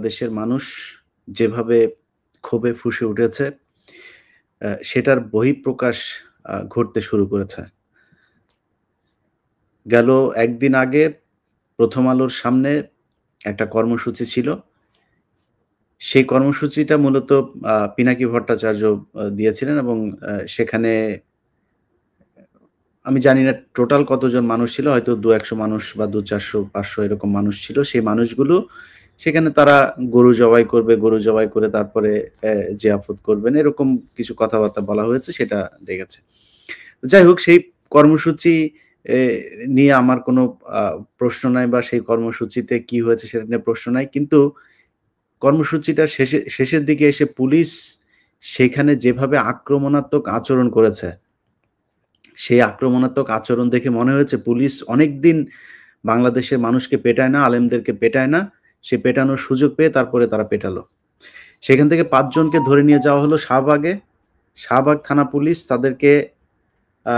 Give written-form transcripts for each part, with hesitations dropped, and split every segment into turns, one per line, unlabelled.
দেশের মানুষ যেভাবে ক্ষোভে ফুঁসে উঠেছে, সেটার বহিঃপ্রকাশ ঘটতে শুরু করেছে। গেল ১ দিন আগে 'প্রথম আলোর' সামনে একটা কর্মসূচি ছিল। সেই কর্মসূচিটা মূলত পিনাকি ভট্টাচার্য দিয়েছিলেন এবং সেখানে আমি জানি না টোটাল কতজন মানুষ ছিল। হয়তো ২-১০০ মানুষ বা ২-৪০০-৫০০ এরকম মানুষ ছিল। সেই মানুষগুলো সেখানে তারা গরু জবাই করবে, গরু জবাই করে তারপরে জিয়াফত করবেন। এরকম কিছু কথাবার্তা বলা হয়েছে, সেটা লেগেছে। যাই হোক, সেই কর্মসূচি এ নিয়ে আমার কোনো আ প্রশ্ন নাই বা সেই কর্মসূচিতে কি হয়েছে সেটা নিয়ে প্রশ্ন নাই। কিন্তু কর্মসূচিটার শেষের দিকে এসে পুলিশ সেখানে যেভাবে আক্রমণাত্মক আচরণ করেছে, সেই আক্রমণাত্মক আচরণ দেখে মনে হয়েছে পুলিশ অনেকদিন বাংলাদেশের মানুষকে পেটায় না, আলেমদেরকে পেটায় না। সে পেটানোর সুযোগ পেয়ে তারপরে তারা পেটালো। সেখান থেকে ৫ জনকে ধরে নিয়ে যাওয়া হলো শাহবাগে। শাহবাগ থানা পুলিশ তাদেরকে আ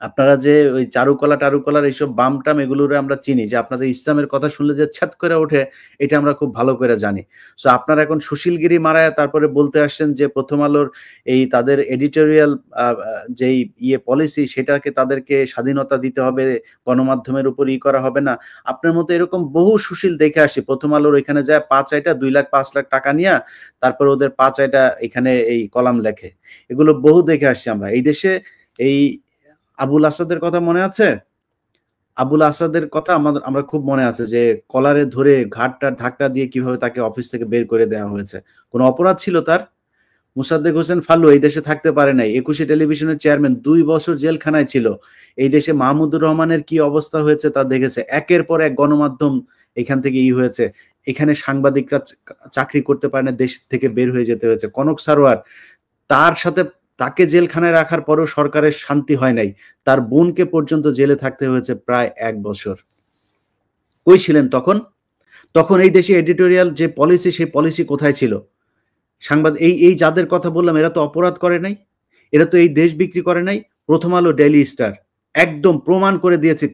আপনারা যে ওই চারুকলার এইসব বাম-টাম এগুলোরে আমরা চিনি যে আপনাদের ইসলামের কথা শুনলে যে ছ্যাদ করে ওঠে, এটা আমরা খুব ভালো করে জানি। সো আপনারা এখন সুশীলগিরি মারায়া তারপরে বলতে আসছেন যে 'প্রথম আলোর' এই তাদের এডিটোরিয়াল আ আ যেই পলিসি সেটাকে তাদেরকে স্বাধীনতা দিতে হবে, গণমাধ্যমের উপর করা হবে না। আপনার মতো এরকম বহু সুশীল দেখে আসছি 'প্রথম আলোর' ওইখানে যায়া পা চাইটা ২ লাখ ৫ লাখ টাকা নিয়া তারপরে ওদের পা চাইটা এখানে এই কলাম লেখে। এগুলো বহু দেখে আসছি আমরা। এই দেশে এই আবুল আসাদের কথা মনে আছে? আবুল আসাদের কথা আমরা খুব মনে আছে যে কলারে ধরে ঘাড়-টাড় ধাক্কা দিয়ে কিভাবে তাকে অফিস থেকে বের করে দেওয়া হয়েছে। কোন অপরাধ ছিল তার? মোসাদ্দেক হোসেন ফালু এই দেশে থাকতে পারে নাই। একুশে টেলিভিশনের চেয়ারম্যান ২ বছর জেলখানায় ছিল। এই দেশে মাহমুদুর রহমানের কি অবস্থা হয়েছে তা দেখেছে। একের পর এক গণমাধ্যম এখান থেকে হয়েছে। এখানে সাংবাদিকরা চাকরি করতে পারে না, দেশ থেকে বের হয়ে যেতে হয়েছে। কনক সারোয়ার তার সাথে তাকে জেলখানায় রাখার পরেও সরকারের শান্তি হয় নাই। তার বোনকে পর্যন্ত জেলে থাকতে হয়েছে প্রায় ১ বছর। কই ছিলেন তখন? তখন এই দেশে এডিটোরিয়াল যে পলিসি, সেই পলিসি কোথায় ছিল? এই যাদের কথা বললাম এরা তো অপরাধ করে নাই। এরা তো এই দেশ বিক্রি করে নাই। 'প্রথম আলো', 'ডেইলি স্টার' একদম প্রমাণ করে দিয়েছি।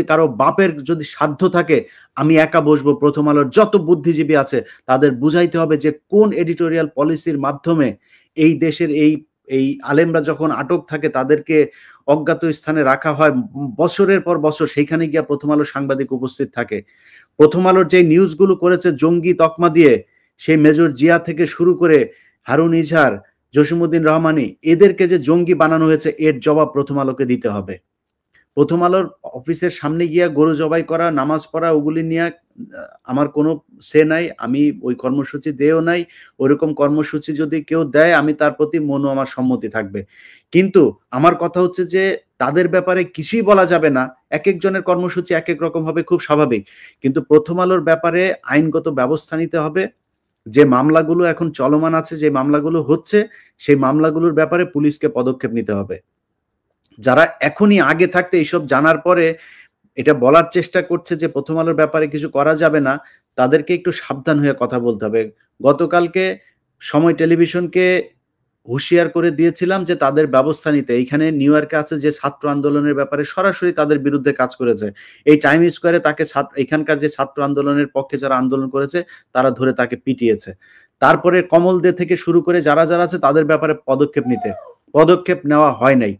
কারো বাপের যদি সাধ্য থাকে, আমি একা বসবো 'প্রথম আলোর' যত বুদ্ধিজীবী আছে তাদের বুঝাইতে হবে যে কোন এডিটোরিয়াল পলিসির মাধ্যমে এই দেশের এই আলেমরা যখন আটক থাকে তাদেরকে অজ্ঞাত স্থানে রাখা হয়। বছরের পর বছর সেইখানে গিয়া 'প্রথম আলোর' সাংবাদিক উপস্থিত থাকে। 'প্রথম আলোর' যে নিউজগুলো করেছে জঙ্গি তকমা দিয়ে, সেই মেজর জিয়া থেকে শুরু করে হারুন ইজহার, জসিমউদ্দিন রহমানি এদেরকে যে জঙ্গি বানানো হয়েছে এর জবাব 'প্রথম আলোকে' দিতে হবে। 'প্রথম আলোর' অফিসের সামনে গিয়া গরু জবাই করা, নামাজ পড়া ওগুলি নিয়া আমার কোনো নাই। আমি ওই কর্মসূচি দেও নাই। ওইরকম কর্মসূচি যদি কেউ দেয় আমি তার প্রতি আমার সম্মতি থাকবে। কিন্তু আমার কথা হচ্ছে যে তাদের ব্যাপারে কিছুই বলা যাবে না। একেক জনের কর্মসূচি একেক রকম হবে, খুব স্বাভাবিক। কিন্তু 'প্রথম আলোর' ব্যাপারে আইনগত ব্যবস্থা নিতে হবে। যে মামলাগুলো এখন চলমান আছে, যে মামলাগুলো হচ্ছে, সেই মামলাগুলোর ব্যাপারে পুলিশকে পদক্ষেপ নিতে হবে। যারা এখনই আগে থাকতে এইসব জানার পরে এটা বলার চেষ্টা করছে যে 'প্রথম আলোর' ব্যাপারে কিছু করা যাবে না, তাদেরকে একটু সাবধান হয়ে কথা বলতে হবে। গতকালকে সময় টেলিভিশনকে হুঁশিয়ার করে দিয়েছিলাম যে তাদের ব্যবস্থা নিতে। এইখানে নিউ ইয়র্কে আছে যে ছাত্র আন্দোলনের ব্যাপারে সরাসরি তাদের বিরুদ্ধে কাজ করেছে। এই টাইম স্কয়ারে তাকে এখানকার যে ছাত্র আন্দোলনের পক্ষে যারা আন্দোলন করেছে তারা ধরে তাকে পিটিয়েছে। তারপরে কমল দে থেকে শুরু করে যারা আছে তাদের ব্যাপারে পদক্ষেপ নিতে। পদক্ষেপ নেওয়া হয় নাই।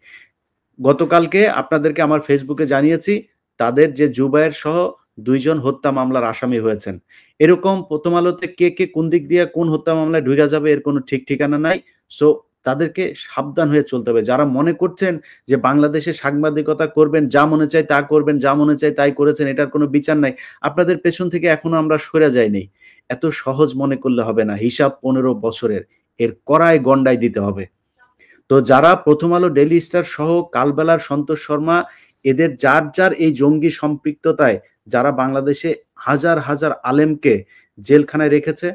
গতকালকে আপনাদেরকে আমার ফেসবুকে জানিয়েছি, তাদের যে জুবায়ের সহ ২ জন হত্যা মামলার আসামি হয়েছেন। এরকম 'প্রথম আলোতে' কে কোন দিক দিয়ে কোন হত্যা মামলায় ঢুইকা যাবে এর কোনো ঠিক ঠিকানা নাই। সো তাদেরকে সাবধান হয়ে চলতে হবে। যারা মনে করছেন যে বাংলাদেশে সাংবাদিকতা করবেন, যা মনে চায় তা করবেন, যা মনে চায় তাই করেছেন, এটার কোনো বিচার নাই। আপনাদের পেছন থেকে এখনো আমরা সইরা যাইনি। এত সহজ মনে করলে হবে না। হিসাব ১৫ বছরের। এর কড়ায় গন্ডায় দিতে হবে। তো যারা 'প্রথম আলো', 'ডেইলি স্টার' সহ কালবেলার সন্তোষ শর্মা এদের যার এই জঙ্গি সম্পৃক্ততায় যারা বাংলাদেশে হাজার আলেমকে জেলখানায় রেখেছে,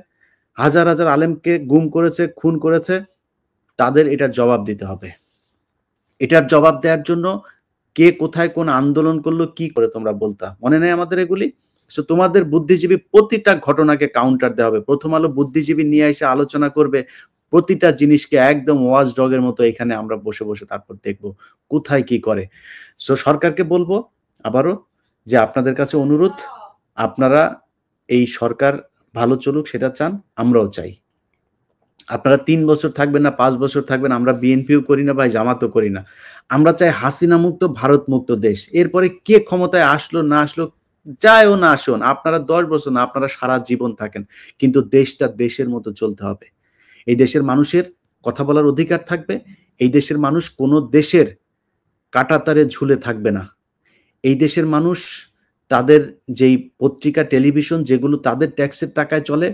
হাজার আলেমকে গুম করেছে, খুন করেছে, তাদের এটার জবাব দিতে হবে। এটার জবাব দেওয়ার জন্য কে কোথায় কোন আন্দোলন করলো, কি করে তোমরা বলতা? মনে নেই আমাদের এগুলি? সো তোমাদের বুদ্ধিজীবী প্রতিটা ঘটনাকে কাউন্টার দেওয়া হবে। 'প্রথম আলো' বুদ্ধিজীবী নিয়ে এসে আলোচনা করবে। প্রতিটা জিনিসকে একদম ওয়াচ ডগ এর মতো এখানে আমরা বসে তারপর দেখব কোথায় কি করে। সো সরকারকে বলব আবারও যে আপনাদের কাছে অনুরোধ, আপনারা এই সরকার ভালো চলুক সেটা চান, আমরাও চাই। আপনারা ৩ বছর থাকবেন না ৫ বছর থাকবেন, আমরা বিএনপিও করি না ভাই, জামাতও করি না। আমরা চাই হাসিনা মুক্ত, ভারত মুক্ত দেশ। এরপরে কে ক্ষমতায় আসলো না আসলো, যায়ও না আসুন, আপনারা ১০ বছর না, আপনারা সারা জীবন থাকেন। কিন্তু দেশটা দেশের মতো চলতে হবে। এই দেশের মানুষের কথা বলার অধিকার থাকবে। এই দেশের মানুষ কোন দেশের কাঁটাতারে ঝুলে থাকবে না। এই দেশের মানুষ তাদের যেই পত্রিকা, টেলিভিশন যেগুলো তাদের ট্যাক্সের টাকায় চলে,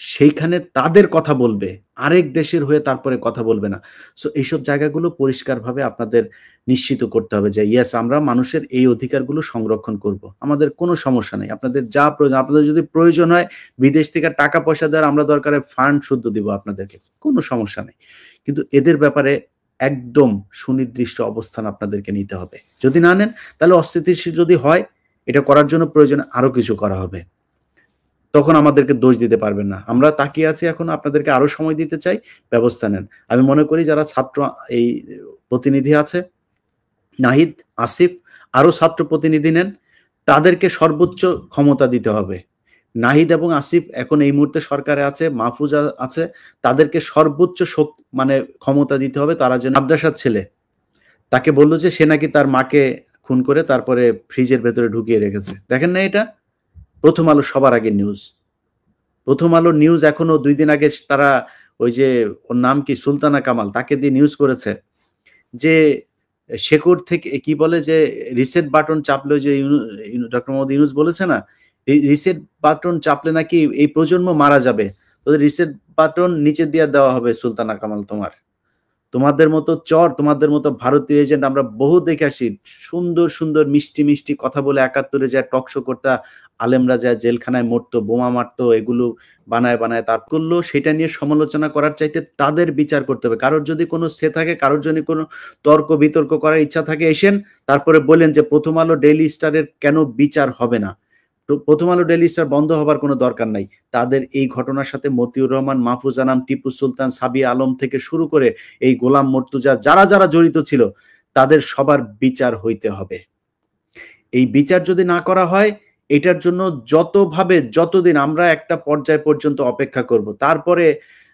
সেইখানে তাদের কথা বলবে। আরেক দেশের হয়ে তারপরে কথা বলবে না। সো এইসব জায়গাগুলো পরিষ্কারভাবে আপনাদের নিশ্চিত করতে হবে যে, ইয়েস আমরা মানুষের এই অধিকারগুলো সংরক্ষণ করব। আমাদের কোনো সমস্যা নেই। আপনাদের যা প্রয়োজন, আপনাদের যদি প্রয়োজন হয় বিদেশ থেকে টাকা পয়সা দেওয়ার, আমরা দরকার হয় ফান্ড শুদ্ধ দিব আপনাদেরকে। কোনো সমস্যা নেই। কিন্তু এদের ব্যাপারে একদম সুনির্দিষ্ট অবস্থান আপনাদেরকে নিতে হবে। যদি না নেন, তাহলে অস্থিতিশীল যদি হয়, এটা করার জন্য প্রয়োজনে আরো কিছু করা হবে। তখন আমাদেরকে দোষ দিতে পারবেন না। আমরা তাকিয়ে আছি এখনো, আপনাদেরকে আরো সময় দিতে চাই, ব্যবস্থা নেন। আমি মনে করি যারা ছাত্র এই প্রতিনিধি আছে, নাহিদ, আসিফ, আরো ছাত্র প্রতিনিধি নেন, তাদেরকে সর্বোচ্চ ক্ষমতা দিতে হবে। নাহিদ এবং আসিফ এখন এই মুহূর্তে সরকারে আছে, মাহফুজ আছে, তাদেরকে সর্বোচ্চ মানে ক্ষমতা দিতে হবে। তারা যে মাদ্রাসার ছেলে, তাকে বলল যে সে নাকি তার মাকে খুন করে তারপরে ফ্রিজের ভেতরে ঢুকিয়ে রেখেছে। দেখেন না এটা? প্রথম আলো সবার আগে নিউজ। প্রথম আলোর নিউজ এখনো ২ দিন আগে তারা ওই যে ওর নাম কি সুলতানা কামাল, তাকে দিয়ে নিউজ করেছে যে শেকড় থেকে কি বলে যে রিসেট বাটন চাপলে, যে ডক্টর মোহাম্মদ ইউনূস বলেছে না, রিসেট বাটন চাপলে নাকি এই প্রজন্ম মারা যাবে। তোদের রিসেট বাটন নিচে দিয়ে দেওয়া হবে সুলতানা কামাল তোমার। তোমাদের মতো চর, তোমাদের মতো ভারতীয় এজেন্ট আমরা বহু দেখে আসি। সুন্দর, সুন্দর মিষ্টি, মিষ্টি কথা বলে ৭১ এ যায় টক শো করতে, আলেমরা যায় জেলখানায় মরতো, বোমা মারতো, এগুলো বানায়, বানায় তার করলো। সেটা নিয়ে সমালোচনা করার চাইতে তাদের বিচার করতে হবে। কারোর যদি কোনো থাকে, কারোর যদি কোনো তর্ক বিতর্ক করার ইচ্ছা থাকে, এসেন, তারপরে বললেন যে প্রথম আলো, ডেইলি স্টারের কেন বিচার হবে না? প্রথম আলো, ডেইলি স্টার বন্ধ হবার কোনো দরকার নাই। তাদের এই ঘটনার সাথে মতিউর রহমান, মাহফুজ আনাম, টিপু সুলতান, সাবিয়া আলম থেকে শুরু করে এই গোলাম মর্তুজা যারা, যারা জড়িত ছিল, তাদের সবার বিচার হইতে হবে। এই বিচার যদি না করা হয়, এটার জন্য যতভাবে যতদিন আমরা একটা পর্যায় পর্যন্ত অপেক্ষা করব। তারপরে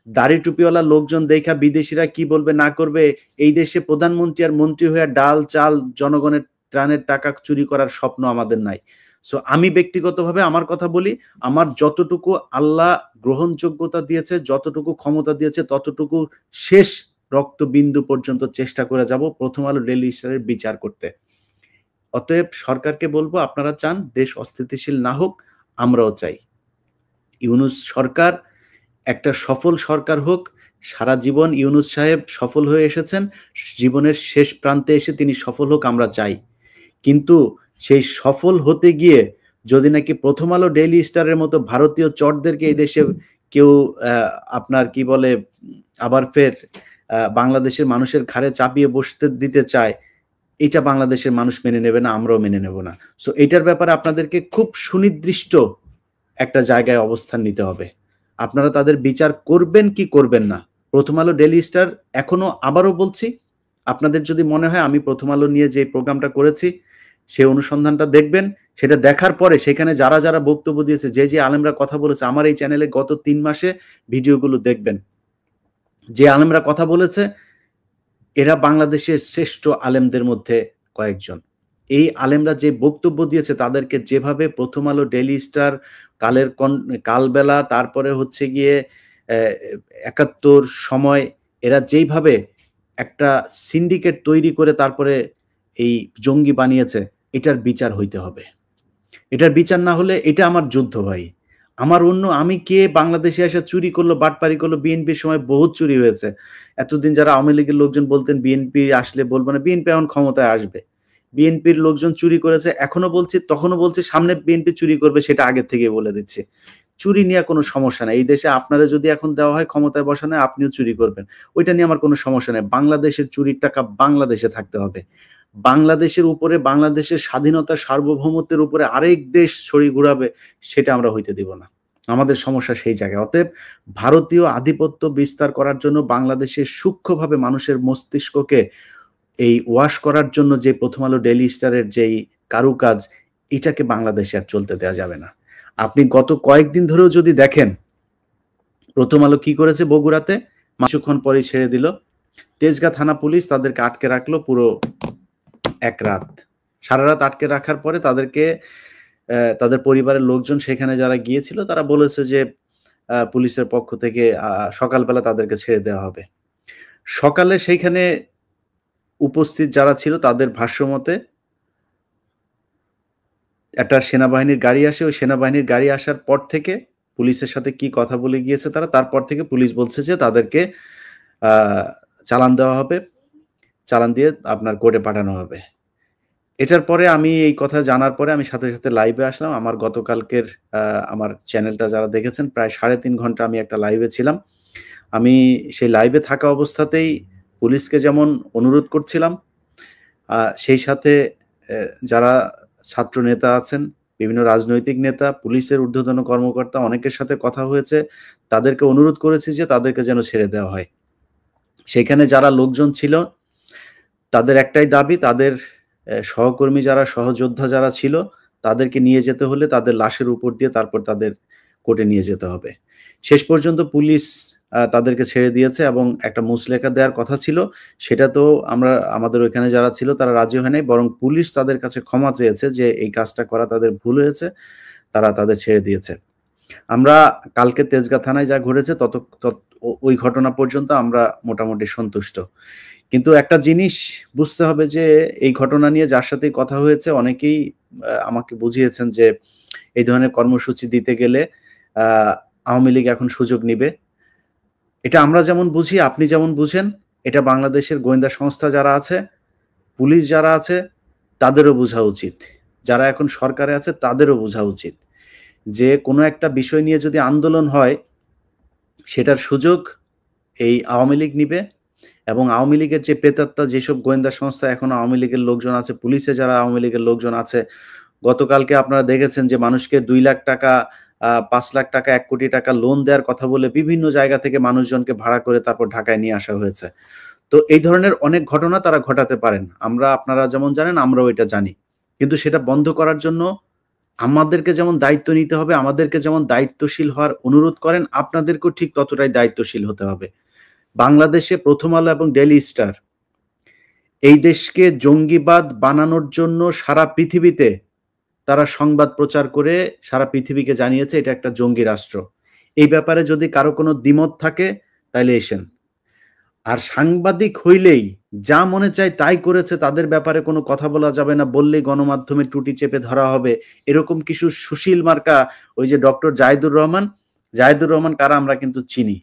দাড়ি টুপিওয়ালা লোকজন দেখা বিদেশিরা কি বলবে না করবে, এই দেশে প্রধানমন্ত্রী আর মন্ত্রী হয়ে ডাল চাল জনগণের ত্রাণের টাকা চুরি করার স্বপ্ন আমাদের নাই। সো আমি ব্যক্তিগতভাবে আমার কথা বলি, আমার যতটুকু আল্লাহ গ্রহণযোগ্যতা দিয়েছে, যতটুকু ক্ষমতা দিয়েছে, ততটুকু শেষ রক্তবিন্দু পর্যন্ত চেষ্টা করে যাব প্রথম আলো, ডেইলি স্টারের বিচার করতে। অতএব সরকারকে বলবো, আপনারা চান দেশ অস্থিতিশীল না হোক, আমরাও চাই। ইউনূস সরকার একটা সফল সরকার হোক। সারা জীবন ইউনূস সাহেব সফল হয়ে এসেছেন। জীবনের শেষ প্রান্তে এসে তিনি সফল হোক, আমরা চাই। কিন্তু সেই সফল হতে গিয়ে যদি নাকি প্রথম আলো, ডেইলি স্টারের মতো ভারতীয় চটদেরকে এই দেশে কেউ আপনার কি বলে আবার ফের বাংলাদেশের মানুষের ঘাড়ে চাপিয়ে বসতে দিতে চায়, এটা বাংলাদেশের মানুষ মেনে নেবে না, আমরাও মেনে নেব না। সো এটার ব্যাপারে আপনাদেরকে খুব সুনির্দিষ্ট একটা জায়গায় অবস্থান নিতে হবে। আপনারা তাদের বিচার করবেন কি করবেন না। প্রথম আলো, ডেইলি স্টার এখনো আবারও বলছি, আপনাদের যদি মনে হয় আমি প্রথম আলো নিয়ে যে প্রোগ্রামটা করেছি সেই অনুসন্ধানটা দেখবেন। সেটা দেখার পরে সেখানে যারা, যারা বক্তব্য দিয়েছে, যে, যে আলেমরা কথা বলেছে, আমার এই চ্যানেলে গত ৩ মাসে ভিডিওগুলো দেখবেন। যে আলেমরা কথা বলেছে এরা বাংলাদেশের শ্রেষ্ঠ আলেমদের মধ্যে কয়েকজন। এই আলেমরা যে বক্তব্য দিয়েছে, তাদেরকে যেভাবে প্রথম আলো, ডেইলি স্টার, কালবেলা, তারপরে হচ্ছে গিয়ে ৭১, সময়, এরা যেইভাবে একটা সিন্ডিকেট তৈরি করে তারপরে এই জঙ্গি বানিয়েছে, এটার বিচার হইতে হবে। এটার বিচার না হলে এটা আমার যুদ্ধ ভাই। আমি কে বাংলাদেশে এসে চুরি করলো, বাটপারি করলো, বিএনপির সময় বহুত চুরি হয়েছে। এতদিন যারা আওয়ামী লীগের লোকজন বলতেন বিএনপি আসলে বলবো না, বিএনপি এখন ক্ষমতায় আসবে। বিএনপির লোকজন চুরি করেছে, এখনো বলছি, তখনও বলছি, সামনে বিএনপি চুরি করবে, সেটা আগের থেকেই বলে দিচ্ছি। চুরি নিয়ে কোনো সমস্যা নাই। এই দেশে আপনারা যদি এখন দেওয়া হয় ক্ষমতায় বসানো হয়, আপনিও চুরি করবেন। ওইটা নিয়ে আমার কোনো সমস্যা নাই। বাংলাদেশের চুরির টাকা বাংলাদেশে থাকতে হবে। বাংলাদেশের উপরে, বাংলাদেশের স্বাধীনতা সার্বভৌমত্বের উপরে আরেক দেশ ছড়ি ঘুরাবে, সেটা আমরা হইতে দিব না। আমাদের সমস্যা সেই জায়গায়। অতএব ভারতীয় আধিপত্য বিস্তার করার জন্য বাংলাদেশে সূক্ষ্মভাবে মানুষের মস্তিষ্ককে এই ওয়াশ করার জন্য যে প্রথম আলো, ডেইলি স্টারের যেই কারুকাজ, এটাকে বাংলাদেশে আর চলতে দেওয়া যাবে না। আপনি গত কয়েকদিন ধরেও যদি দেখেন, প্রথম আলো কি করেছে বগুড়াতে, কিছুক্ষণ পরেই ছেড়ে দিল। তেজগাঁ থানা পুলিশ তাদেরকে আটকে রাখলো পুরো এক রাত। সারা রাত আটকে রাখার পরে তাদেরকে তাদের পরিবারের লোকজন সেখানে যারা গিয়েছিল তারা বলেছে যে পুলিশের পক্ষ থেকে সকালবেলা তাদেরকে ছেড়ে দেওয়া হবে। সকালে সেইখানে উপস্থিত যারা ছিল তাদের ভাষ্যমতে একটা সেনাবাহিনীর গাড়ি আসে। ওই সেনাবাহিনীর গাড়ি আসার পর থেকে পুলিশের সাথে কি কথা বলে গিয়েছে তারা, তারপর থেকে পুলিশ বলছে যে তাদেরকে চালান দেওয়া হবে, চালান দিয়ে আপনার কোর্টে পাঠানো হবে। এটার পরে আমি এই কথা জানার পরে আমি সাথে সাথে লাইভে আসলাম। আমার গতকালকের আমার চ্যানেলটা যারা দেখেছেন প্রায় 3.5 ঘন্টা আমি একটা লাইভে ছিলাম। আমি সেই লাইভে থাকা অবস্থাতেই পুলিশকে যেমন অনুরোধ করছিলাম, সেই সাথে যারা ছাত্র নেতা আছেন, বিভিন্ন রাজনৈতিক নেতা, পুলিশের ঊর্ধ্বতন কর্মকর্তা অনেকের সাথে কথা হয়েছে। তাদেরকে অনুরোধ করেছি যে তাদেরকে যেন ছেড়ে দেওয়া হয়। সেখানে যারা লোকজন ছিল তাদের একটাই দাবি, তাদের সহকর্মী যারা, সহযোদ্ধা যারা ছিল তাদেরকে নিয়ে যেতে হলে তাদের লাশের উপর দিয়ে তারপর তাদের কোর্টে নিয়ে যেতে হবে। শেষ পর্যন্ত পুলিশ তাদেরকে ছেড়ে দিয়েছে এবং একটা মুচলেখা দেওয়ার কথা ছিল, সেটা তো আমাদের ওইখানে যারা ছিল তারা রাজি হয় নাই, বরং পুলিশ তাদের কাছে ক্ষমা চেয়েছে যে এই কাজটা করা তাদের ভুল হয়েছে, তারা তাদের ছেড়ে দিয়েছে। আমরা কালকে তেজগাঁ থানায় যা ঘটেছে ওই ঘটনা পর্যন্ত আমরা মোটামুটি সন্তুষ্ট। কিন্তু একটা জিনিস বুঝতে হবে যে এই ঘটনা নিয়ে যার সাথেই কথা হয়েছে অনেকেই আমাকে বুঝিয়েছেন যে এই ধরনের কর্মসূচি দিতে গেলে আওয়ামী লীগ এখন সুযোগ নিবে। এটা আমরা যেমন বুঝি, আপনি যেমন বুঝেন, এটা বাংলাদেশের গোয়েন্দা সংস্থা যারা আছে, পুলিশ যারা আছে তাদেরও বোঝা উচিত। যারা এখন সরকারে আছে তাদেরও বোঝা উচিত যে কোনো একটা বিষয় নিয়ে যদি আন্দোলন হয় সেটার সুযোগ এই আওয়ামী লীগ নিবে এবং আওয়ামী লীগের যে প্রেতাত্মা, যেসব গোয়েন্দা সংস্থা এখন আওয়ামী লীগের লোকজন আছে, পুলিশে যারা আওয়ামী লীগের লোকজন আছে, গতকালকে আপনারা দেখেছেন যে মানুষকে 2 লাখ টাকা, 5 লাখ টাকা, 1 কোটি টাকা লোন দেওয়ার কথা বলে বিভিন্ন জায়গা থেকে মানুষজনকে ভাড়া করে তারপর ঢাকায় নিয়ে আসা হয়েছে। তো এই ধরনের অনেক ঘটনা তারা ঘটাতে পারেন। আপনারা যেমন জানেন আমরাও এটা জানি। কিন্তু সেটা বন্ধ করার জন্য আমাদেরকে যেমন দায়িত্ব নিতে হবে, আমাদেরকে যেমন দায়িত্বশীল হওয়ার অনুরোধ করেন, আপনাদেরকেও ঠিক ততটাই দায়িত্বশীল হতে হবে। বাংলাদেশে প্রথম আলো এবং ডেইলি স্টার এই দেশকে জঙ্গিবাদ বানানোর জন্য সারা পৃথিবীতে তারা সংবাদ প্রচার করে সারা পৃথিবীকে জানিয়েছে এটা একটা জঙ্গি রাষ্ট্র। এই ব্যাপারে যদি কারো কোনো দ্বিমত থাকে তাইলে এসেন। আর সাংবাদিক হইলেই যা মনে চায় তাই করেছে, তাদের ব্যাপারে কোনো কথা বলা যাবে না, বললেই গণমাধ্যমে টুটি চেপে ধরা হবে, এরকম কিছু সুশীল মার্কা ওই যে ডক্টর জাহিদুর রহমান কারা আমরা কিন্তু চিনি।